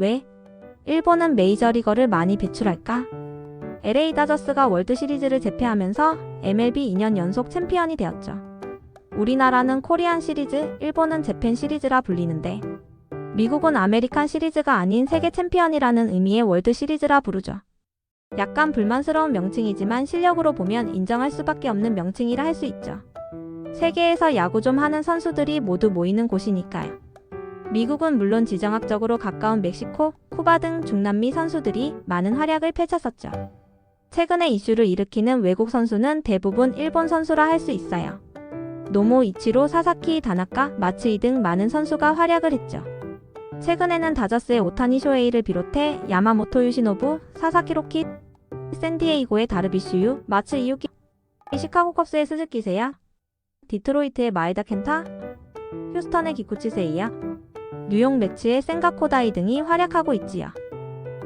왜? 일본은 메이저리거를 많이 배출할까? LA 다저스가 월드시리즈를 제패하면서 MLB 2년 연속 챔피언이 되었죠. 우리나라는 코리안 시리즈, 일본은 재팬 시리즈라 불리는데 미국은 아메리칸 시리즈가 아닌 세계 챔피언이라는 의미의 월드 시리즈라 부르죠. 약간 불만스러운 명칭이지만 실력으로 보면 인정할 수밖에 없는 명칭이라 할 수 있죠. 세계에서 야구 좀 하는 선수들이 모두 모이는 곳이니까요. 미국은 물론 지정학적으로 가까운 멕시코, 쿠바 등 중남미 선수들이 많은 활약을 펼쳤었죠. 최근에 이슈를 일으키는 외국 선수는 대부분 일본 선수라 할 수 있어요. 노모 이치로, 사사키 다나카, 마츠이 등 많은 선수가 활약을 했죠. 최근에는 다저스의 오타니 쇼헤이를 비롯해 야마모토 유시노부, 사사키 로키, 샌디에이고의 다르비슈유, 마츠이 유키, 시카고 컵스의 스즈키 세야, 디트로이트의 마에다 켄타, 휴스턴의 기쿠치 세이야, 뉴욕 매츠의 센가 코다이 등이 활약하고 있지요.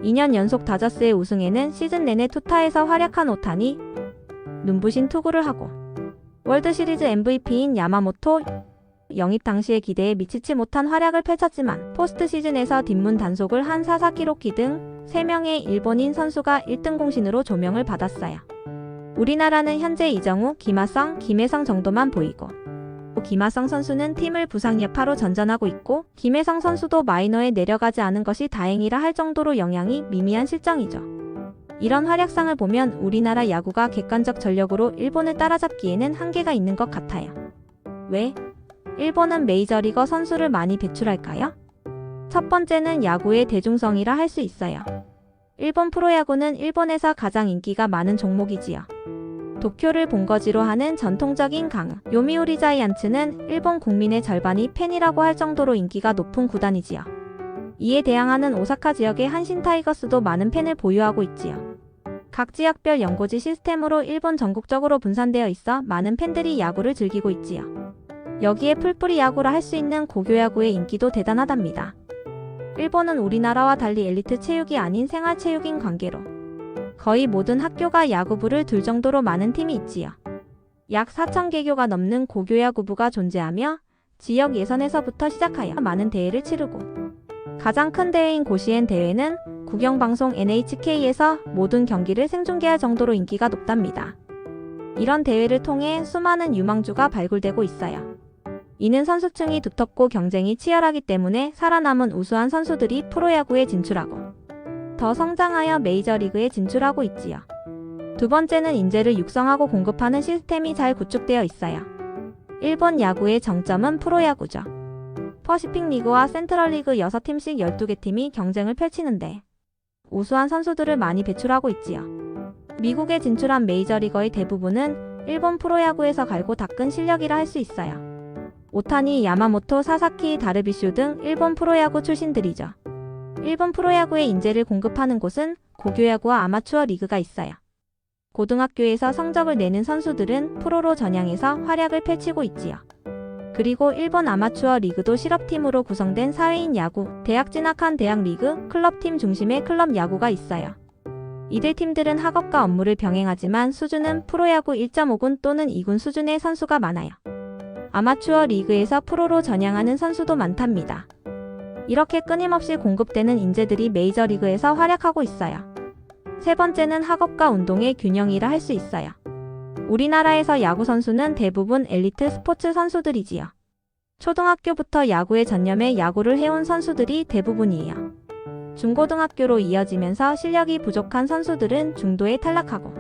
2년 연속 다저스의 우승에는 시즌 내내 투타에서 활약한 오타니, 눈부신 투구를 하고 월드시리즈 MVP인 야마모토, 영입 당시의 기대에 미치지 못한 활약을 펼쳤지만 포스트 시즌에서 뒷문 단속을 한 사사키 로키 등 3명의 일본인 선수가 1등 공신으로 조명을 받았어요. 우리나라는 현재 이정우, 김하성, 김혜성 정도만 보이고 김하성 선수는 팀을 부상 여파로 전전하고 있고 김혜성 선수도 마이너에 내려가지 않은 것이 다행이라 할 정도로 영향이 미미한 실정이죠. 이런 활약상을 보면 우리나라 야구가 객관적 전력으로 일본을 따라잡기에는 한계가 있는 것 같아요. 왜? 일본은 메이저리거 선수를 많이 배출할까요? 첫 번째는 야구의 대중성이라 할 수 있어요. 일본 프로야구는 일본에서 가장 인기가 많은 종목이지요. 도쿄를 본거지로 하는 전통적인 강호, 요미우리 자이언츠는 일본 국민의 절반이 팬이라고 할 정도로 인기가 높은 구단이지요. 이에 대항하는 오사카 지역의 한신 타이거스도 많은 팬을 보유하고 있지요. 각 지역별 연고지 시스템으로 일본 전국적으로 분산되어 있어 많은 팬들이 야구를 즐기고 있지요. 여기에 풀뿌리 야구라 할 수 있는 고교야구의 인기도 대단하답니다. 일본은 우리나라와 달리 엘리트 체육이 아닌 생활체육인 관계로 거의 모든 학교가 야구부를 둘 정도로 많은 팀이 있지요. 약 4,000개교가 넘는 고교야구부가 존재하며 지역 예선에서부터 시작하여 많은 대회를 치르고 가장 큰 대회인 고시엔 대회는 국영방송 NHK에서 모든 경기를 생중계할 정도로 인기가 높답니다. 이런 대회를 통해 수많은 유망주가 발굴되고 있어요. 이는 선수층이 두텁고 경쟁이 치열하기 때문에 살아남은 우수한 선수들이 프로야구에 진출하고 더 성장하여 메이저리그에 진출하고 있지요. 두 번째는 인재를 육성하고 공급하는 시스템이 잘 구축되어 있어요. 일본 야구의 정점은 프로야구죠. 퍼시픽 리그와 센트럴 리그 6팀씩 12개 팀이 경쟁을 펼치는데 우수한 선수들을 많이 배출하고 있지요. 미국에 진출한 메이저리거의 대부분은 일본 프로야구에서 갈고 닦은 실력이라 할 수 있어요. 오타니, 야마모토, 사사키, 다르비슈 등 일본 프로야구 출신들이죠. 일본 프로야구의 인재를 공급하는 곳은 고교야구와 아마추어 리그가 있어요. 고등학교에서 성적을 내는 선수들은 프로로 전향해서 활약을 펼치고 있지요. 그리고 일본 아마추어 리그도 실업팀으로 구성된 사회인 야구, 대학 진학한 대학 리그, 클럽팀 중심의 클럽 야구가 있어요. 이들 팀들은 학업과 업무를 병행하지만 수준은 프로야구 1.5군 또는 2군 수준의 선수가 많아요. 아마추어 리그에서 프로로 전향하는 선수도 많답니다. 이렇게 끊임없이 공급되는 인재들이 메이저리그에서 활약하고 있어요. 세 번째는 학업과 운동의 균형이라 할 수 있어요. 우리나라에서 야구 선수는 대부분 엘리트 스포츠 선수들이지요. 초등학교부터 야구에 전념해 야구를 해온 선수들이 대부분이에요. 중고등학교로 이어지면서 실력이 부족한 선수들은 중도에 탈락하고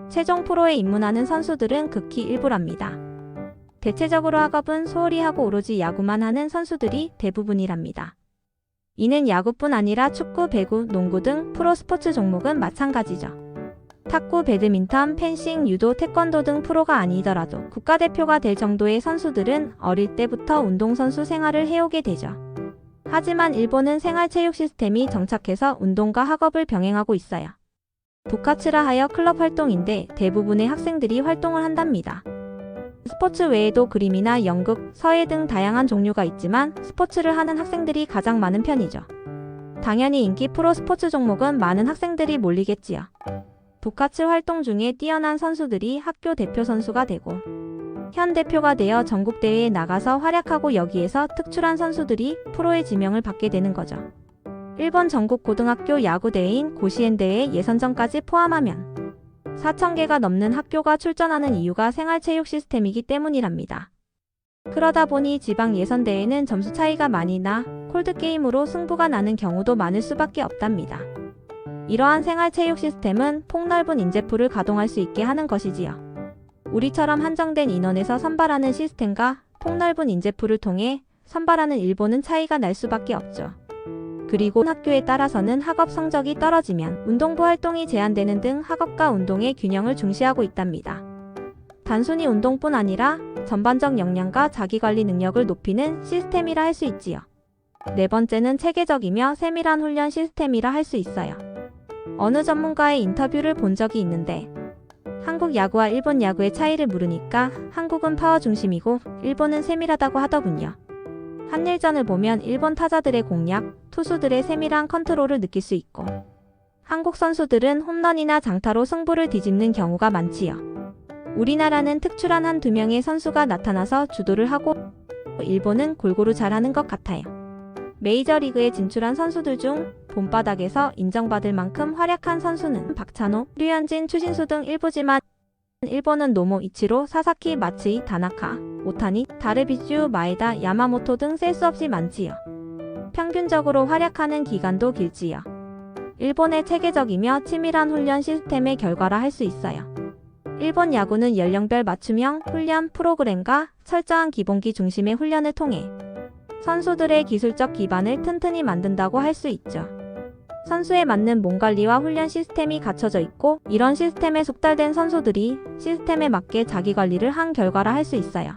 최종 프로에 입문하는 선수들은 극히 일부랍니다. 대체적으로 학업은 소홀히 하고 오로지 야구만 하는 선수들이 대부분이랍니다. 이는 야구뿐 아니라 축구, 배구, 농구 등 프로 스포츠 종목은 마찬가지죠. 탁구, 배드민턴, 펜싱, 유도, 태권도 등 프로가 아니더라도 국가대표가 될 정도의 선수들은 어릴 때부터 운동선수 생활을 해오게 되죠. 하지만 일본은 생활체육 시스템이 정착해서 운동과 학업을 병행하고 있어요. 부카츠라 하여 클럽 활동인데 대부분의 학생들이 활동을 한답니다. 스포츠 외에도 그림이나 연극, 서예 등 다양한 종류가 있지만 스포츠를 하는 학생들이 가장 많은 편이죠. 당연히 인기 프로 스포츠 종목은 많은 학생들이 몰리겠지요. 부카츠 활동 중에 뛰어난 선수들이 학교 대표 선수가 되고 현 대표가 되어 전국대회에 나가서 활약하고 여기에서 특출한 선수들이 프로의 지명을 받게 되는 거죠. 일본 전국 고등학교 야구 대회인 고시엔 대회 예선전까지 포함하면 4,000개가 넘는 학교가 출전하는 이유가 생활체육 시스템이기 때문이랍니다. 그러다 보니 지방 예선 대회는 점수 차이가 많이 나 콜드게임으로 승부가 나는 경우도 많을 수밖에 없답니다. 이러한 생활체육 시스템은 폭넓은 인재풀을 가동할 수 있게 하는 것이지요. 우리처럼 한정된 인원에서 선발하는 시스템과 폭넓은 인재풀을 통해 선발하는 일본은 차이가 날 수밖에 없죠. 그리고 학교에 따라서는 학업 성적이 떨어지면 운동부 활동이 제한되는 등 학업과 운동의 균형을 중시하고 있답니다. 단순히 운동뿐 아니라 전반적 역량과 자기관리 능력을 높이는 시스템이라 할 수 있지요. 네 번째는 체계적이며 세밀한 훈련 시스템이라 할 수 있어요. 어느 전문가의 인터뷰를 본 적이 있는데 한국 야구와 일본 야구의 차이를 물으니까 한국은 파워 중심이고 일본은 세밀하다고 하더군요. 한일전을 보면 일본 타자들의 공략, 투수들의 세밀한 컨트롤을 느낄 수 있고 한국 선수들은 홈런이나 장타로 승부를 뒤집는 경우가 많지요. 우리나라는 특출한 한두 명의 선수가 나타나서 주도를 하고 일본은 골고루 잘하는 것 같아요. 메이저리그에 진출한 선수들 중 봄바닥에서 인정받을 만큼 활약한 선수는 박찬호, 류현진, 추신수 등 일부지만 일본은 노모, 이치로, 사사키, 마츠이, 다나카, 오타니, 다르비슈, 마에다, 야마모토 등 셀 수 없이 많지요. 평균적으로 활약하는 기간도 길지요. 일본의 체계적이며 치밀한 훈련 시스템의 결과라 할 수 있어요. 일본 야구는 연령별 맞춤형 훈련 프로그램과 철저한 기본기 중심의 훈련을 통해 선수들의 기술적 기반을 튼튼히 만든다고 할 수 있죠. 선수에 맞는 몸 관리와 훈련 시스템이 갖춰져 있고 이런 시스템에 속달된 선수들이 시스템에 맞게 자기 관리를 한 결과라 할 수 있어요.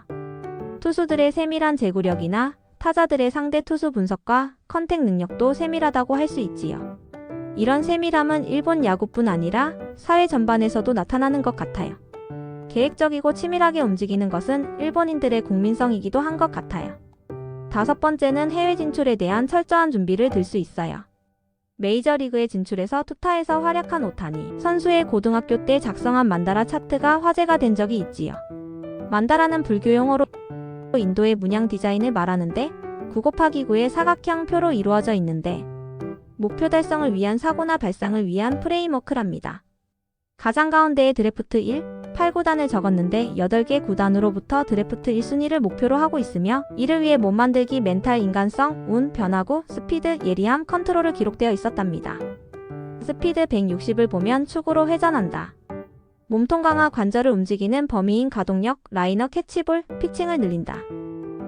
투수들의 세밀한 제구력이나 타자들의 상대 투수 분석과 컨택 능력도 세밀하다고 할 수 있지요. 이런 세밀함은 일본 야구뿐 아니라 사회 전반에서도 나타나는 것 같아요. 계획적이고 치밀하게 움직이는 것은 일본인들의 국민성이기도 한 것 같아요. 다섯 번째는 해외 진출에 대한 철저한 준비를 들 수 있어요. 메이저리그에 진출해서 투타에서 활약한 오타니 선수의 고등학교 때 작성한 만다라 차트가 화제가 된 적이 있지요. 만다라는 불교 용어로 인도의 문양 디자인을 말하는데 9 곱하기 9의 사각형 표로 이루어져 있는데 목표 달성을 위한 사고나 발상을 위한 프레임워크랍니다. 가장 가운데에 드래프트 1, 8구단을 적었는데 8개 구단으로부터 드래프트 1순위를 목표로 하고 있으며 이를 위해 몸 만들기, 멘탈, 인간성, 운, 변화구, 스피드, 예리함, 컨트롤을 기록되어 있었답니다. 스피드 160을 보면 축으로 회전한다. 몸통 강화, 관절을 움직이는 범위인 가동력, 라이너, 캐치볼, 피칭을 늘린다.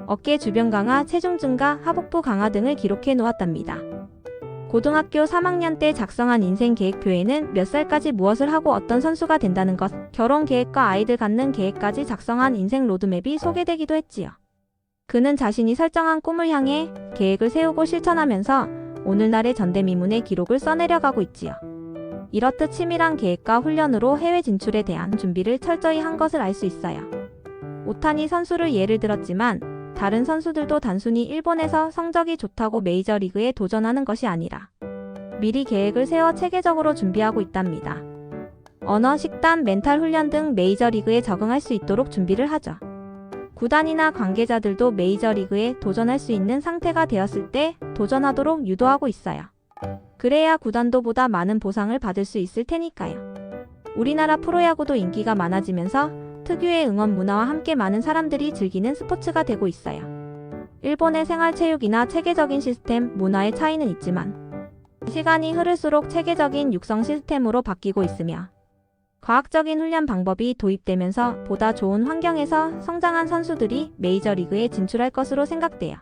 어깨 주변 강화, 체중 증가, 하복부 강화 등을 기록해 놓았답니다. 고등학교 3학년 때 작성한 인생 계획표에는 몇 살까지 무엇을 하고 어떤 선수가 된다는 것, 결혼 계획과 아이들 갖는 계획까지 작성한 인생 로드맵이 소개되기도 했지요. 그는 자신이 설정한 꿈을 향해 계획을 세우고 실천하면서 오늘날의 전대미문의 기록을 써내려가고 있지요. 이렇듯 치밀한 계획과 훈련으로 해외 진출에 대한 준비를 철저히 한 것을 알 수 있어요. 오타니 선수를 예를 들었지만 다른 선수들도 단순히 일본에서 성적이 좋다고 메이저리그에 도전하는 것이 아니라 미리 계획을 세워 체계적으로 준비하고 있답니다. 언어, 식단, 멘탈 훈련 등 메이저리그에 적응할 수 있도록 준비를 하죠. 구단이나 관계자들도 메이저리그에 도전할 수 있는 상태가 되었을 때 도전하도록 유도하고 있어요. 그래야 구단도 보다 많은 보상을 받을 수 있을 테니까요. 우리나라 프로야구도 인기가 많아지면서 특유의 응원 문화와 함께 많은 사람들이 즐기는 스포츠가 되고 있어요. 일본의 생활체육이나 체계적인 시스템, 문화의 차이는 있지만 시간이 흐를수록 체계적인 육성 시스템으로 바뀌고 있으며 과학적인 훈련 방법이 도입되면서 보다 좋은 환경에서 성장한 선수들이 메이저리그에 진출할 것으로 생각돼요.